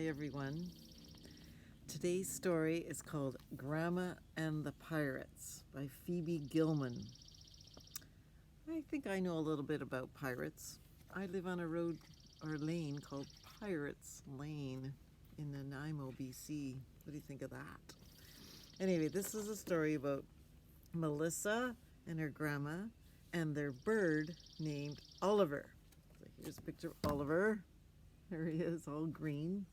Hi everyone. Today's story is called Grandma and the Pirates by Phoebe Gilman. I think I know a little bit about pirates. I live on a road or lane called Pirates Lane in Nanaimo, BC. What do you think of that? Anyway, this is a story about Melissa and her grandma and their bird named Oliver. So here's a picture of Oliver. There he is, all green.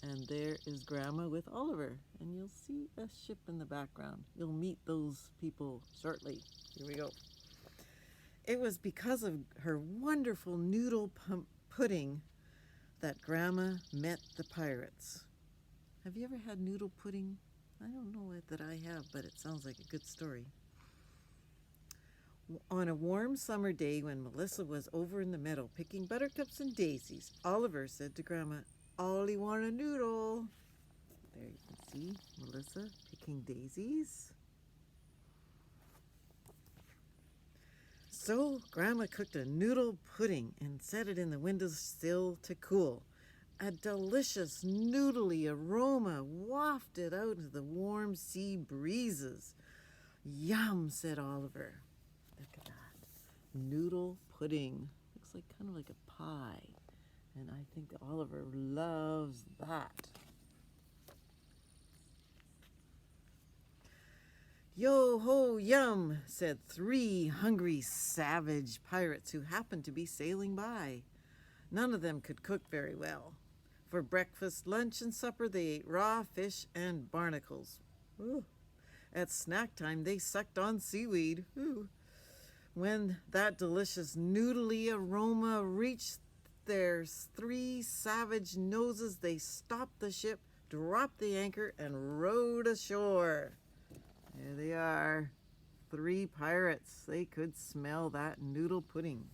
And there is Grandma with Oliver. And you'll see a ship in the background. You'll meet those people shortly. Here we go. It was because of her wonderful noodle pudding that Grandma met the pirates. Have you ever had noodle pudding? I don't know that I have, but it sounds like a good story. On a warm summer day when Melissa was over in the meadow picking buttercups and daisies, Oliver said to Grandma, "Ollie want a noodle." There you can see Melissa picking daisies. So Grandma cooked a noodle pudding and set it in the windowsill to cool. A delicious noodly aroma wafted out into the warm sea breezes. "Yum," said Oliver. Look at that. Noodle pudding. Looks like kind of like a pie. And I think Oliver loves that. "Yo ho yum," said 3 hungry savage pirates who happened to be sailing by. None of them could cook very well. For breakfast, lunch, and supper they ate raw fish and barnacles. Ooh. At snack time they sucked on seaweed. Ooh. When that delicious noodly aroma reached their 3 savage noses, they stopped the ship, dropped the anchor, and rowed ashore. There they are, 3 pirates. They could smell that noodle pudding.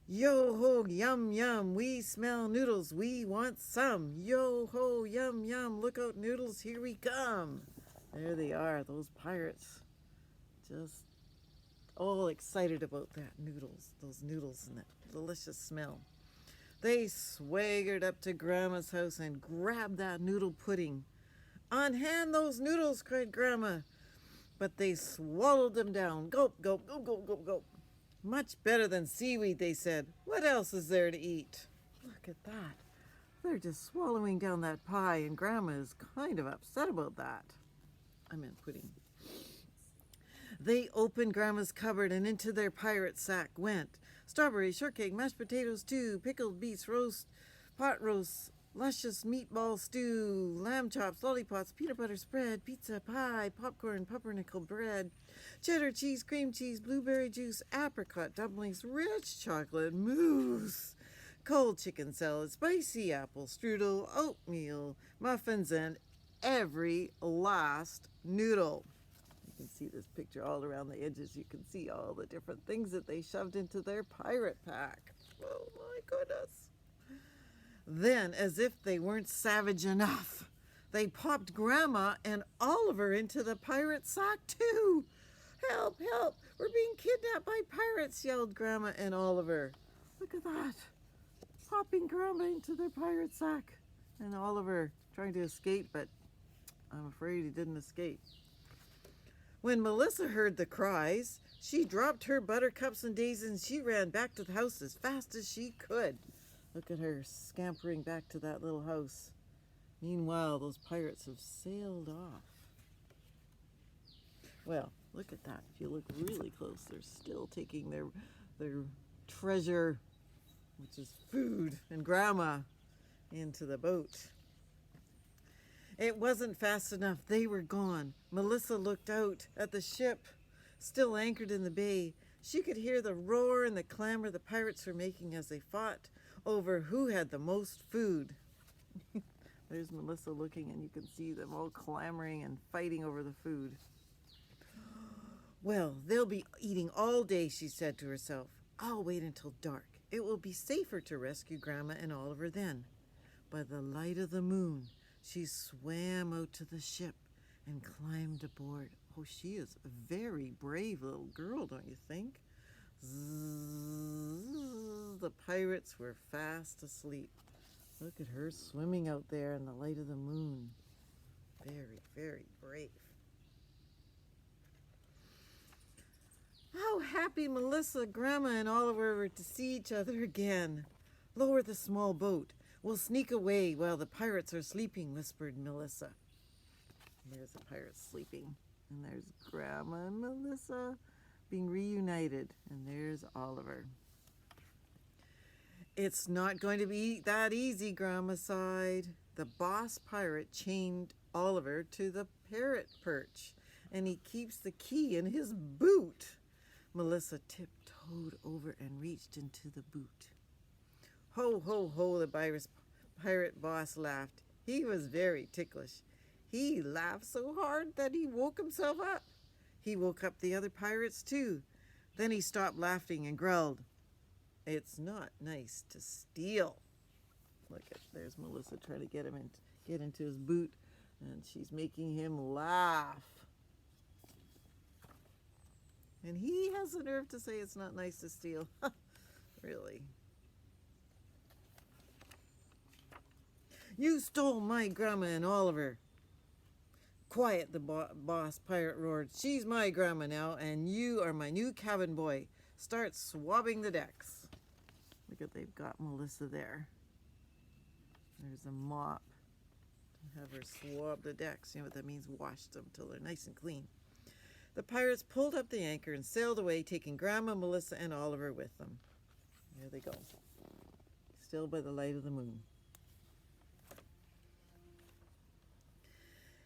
"Yo ho yum yum, we smell noodles, we want some. Yo ho yum yum, look out noodles, here we come." There they are, those pirates. Just all excited about those noodles and that delicious smell. They swaggered up to Grandma's house and grabbed that noodle pudding. "On hand those noodles," cried Grandma. But they swallowed them down. Gulp, gulp, gulp, gulp, gulp, gulp. "Much better than seaweed," they said. "What else is there to eat?" Look at that. They're just swallowing down that pie, and Grandma is kind of upset about that. I meant pudding. They opened Grandma's cupboard, and into their pirate sack went strawberry shortcake, mashed potatoes too, pickled beets, pot roast, luscious meatball stew, lamb chops, lollipops, peanut butter spread, pizza, pie, popcorn, pumpernickel bread, cheddar cheese, cream cheese, blueberry juice, apricot dumplings, rich chocolate mousse, cold chicken salad, spicy apple strudel, oatmeal, muffins, and every last noodle. You can see this picture all around the edges. You can see all the different things that they shoved into their pirate pack. Oh my goodness. Then, as if they weren't savage enough, they popped Grandma and Oliver into the pirate sack too. "Help, help, we're being kidnapped by pirates," yelled Grandma and Oliver. Look at that. Popping Grandma into their pirate sack. And Oliver trying to escape, but I'm afraid he didn't escape. When Melissa heard the cries, she dropped her buttercups and daisies and she ran back to the house as fast as she could. Look at her scampering back to that little house. Meanwhile, those pirates have sailed off. Well, look at that. If you look really close, they're still taking their treasure, which is food, and Grandma into the boat. It wasn't fast enough. They were gone. Melissa looked out at the ship, still anchored in the bay. She could hear the roar and the clamor the pirates were making as they fought over who had the most food. There's Melissa looking, and you can see them all clamoring and fighting over the food. "Well, they'll be eating all day," she said to herself. "I'll wait until dark. It will be safer to rescue Grandma and Oliver then." By the light of the moon, she swam out to the ship and climbed aboard. Oh, she is a very brave little girl, don't you think? Zzz, the pirates were fast asleep. Look at her swimming out there in the light of the moon. Very, very brave. How happy Melissa, Grandma, and Oliver were to see each other again. Lower the small boat. We'll sneak away while the pirates are sleeping, whispered Melissa. There's the pirates sleeping. And there's Grandma and Melissa being reunited. And there's Oliver. It's not going to be that easy, Grandma sighed. The boss pirate chained Oliver to the parrot perch, and he keeps the key in his boot. Melissa tiptoed over and reached into the boot. Ho, ho, ho, the pirate boss laughed. He was very ticklish. He laughed so hard that he woke himself up. He woke up the other pirates too. Then he stopped laughing and growled, "It's not nice to steal." Look at, there's Melissa trying to get him get into his boot, and she's making him laugh. And he has the nerve to say it's not nice to steal. Really? You stole my Grandma and Oliver. Quiet, the boss pirate roared. She's my Grandma now, and you are my new cabin boy. Start swabbing the decks. Look at, they've got Melissa there. There's a mop to have her swab the decks. You know what that means? Wash them till they're nice and clean. The pirates pulled up the anchor and sailed away, taking Grandma, Melissa, and Oliver with them. There they go. Still by the light of the moon.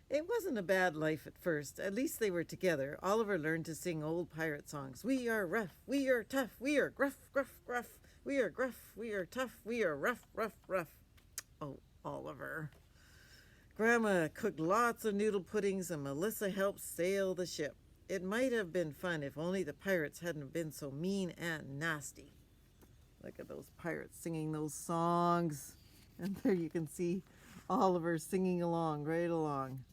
It wasn't a bad life at first. At least they were together. Oliver learned to sing old pirate songs. We are rough, we are tough, we are gruff, gruff, gruff. We are gruff, we are tough, we are rough, rough, rough. Oh, Oliver. Grandma cooked lots of noodle puddings and Melissa helped sail the ship. It might have been fun if only the pirates hadn't been so mean and nasty. Look at those pirates singing those songs. And there you can see Oliver singing along, right along.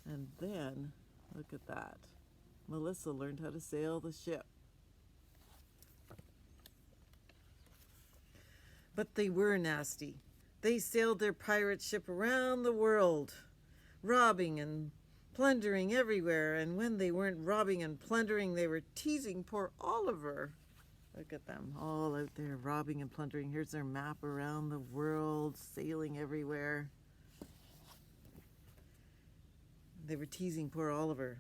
And then, look at that. Melissa learned how to sail the ship. But they were nasty. They sailed their pirate ship around the world, robbing and plundering everywhere. And when they weren't robbing and plundering, they were teasing poor Oliver. Look at them, all out there robbing and plundering. Here's their map around the world, sailing everywhere. They were teasing poor Oliver.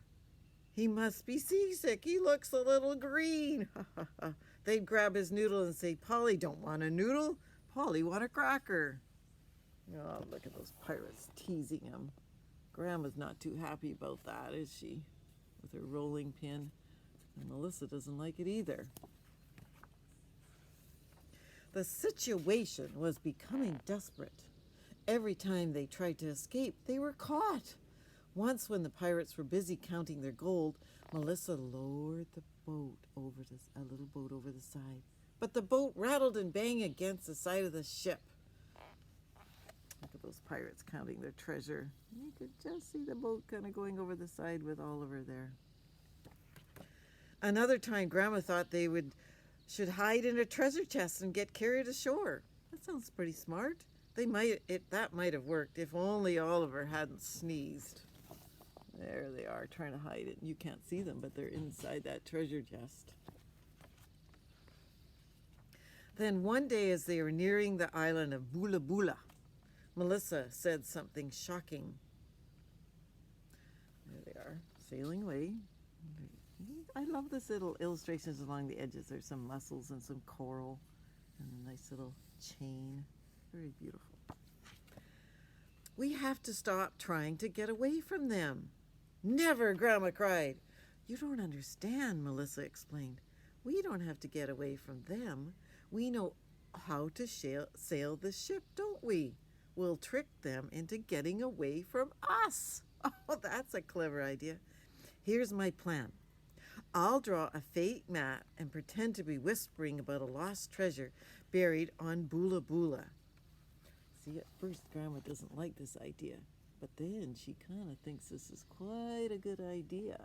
He must be seasick. He looks a little green. They'd grab his noodle and say, Polly don't want a noodle. Polly want a cracker. Oh, look at those pirates teasing him. Grandma's not too happy about that, is she? With her rolling pin. And Melissa doesn't like it either. The situation was becoming desperate. Every time they tried to escape, they were caught. Once, when the pirates were busy counting their gold, Melissa lowered the boat over a little boat over the side. But the boat rattled and banged against the side of the ship. Look at those pirates counting their treasure. You could just see the boat kind of going over the side with Oliver there. Another time, Grandma thought they should hide in a treasure chest and get carried ashore. That sounds pretty smart. That might have worked if only Oliver hadn't sneezed. There they are, trying to hide it. You can't see them, but they're inside that treasure chest. Then one day, as they were nearing the island of Bula Bula, Melissa said something shocking. There they are, sailing away. I love this little illustrations along the edges. There's some mussels and some coral and a nice little chain. Very beautiful. We have to stop trying to get away from them. Never, Grandma cried. You don't understand, Melissa explained. We don't have to get away from them. We know how to sail the ship, don't we? We'll trick them into getting away from us. Oh, that's a clever idea. Here's my plan. I'll draw a fake mat and pretend to be whispering about a lost treasure buried on Bula Bula. See, at first Grandma doesn't like this idea, but then she kind of thinks this is quite a good idea.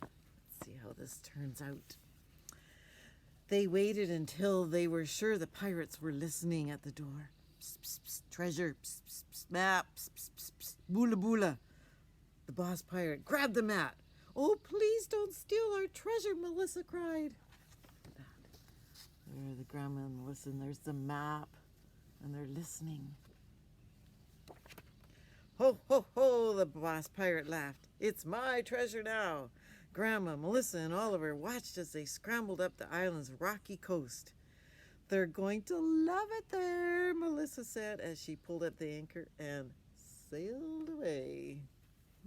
Let's see how this turns out. They waited until they were sure the pirates were listening at the door. Psst, psst, psst. Treasure, psst, psst, psst, map, psst, psst, psst, psst, boola boola. The boss pirate grabbed the mat. Oh, please don't steal our treasure, Melissa cried. There the grandma and Melissa, and there's the map, and they're listening. Ho, ho, ho, the boss pirate laughed. It's my treasure now. Grandma, Melissa, and Oliver watched as they scrambled up the island's rocky coast. They're going to love it there, Melissa said as she pulled up the anchor and sailed away.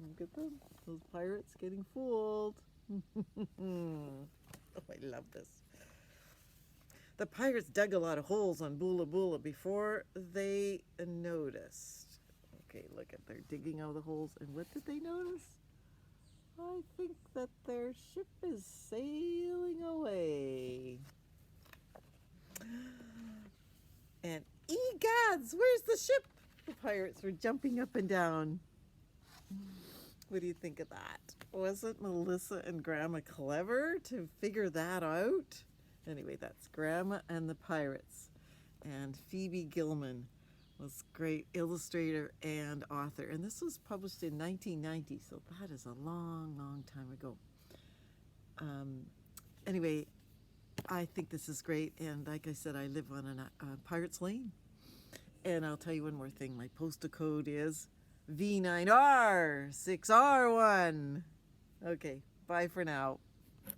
Look at them, those pirates getting fooled. Oh, I love this. The pirates dug a lot of holes on Boola Boola before they noticed. Okay, look at they're digging out the holes, and what did they notice? I think that their ship is sailing away. And egads, where's the ship? The pirates were jumping up and down. What do you think of that? Wasn't Melissa and Grandma clever to figure that out? Anyway, that's Grandma and the Pirates. And Phoebe Gilman was great illustrator and author. And this was published in 1990, so that is a long, long time ago. Anyway, I think this is great. And like I said, I live on a Pirates Lane. And I'll tell you one more thing. My postal code is V9R6R1. Okay, bye for now.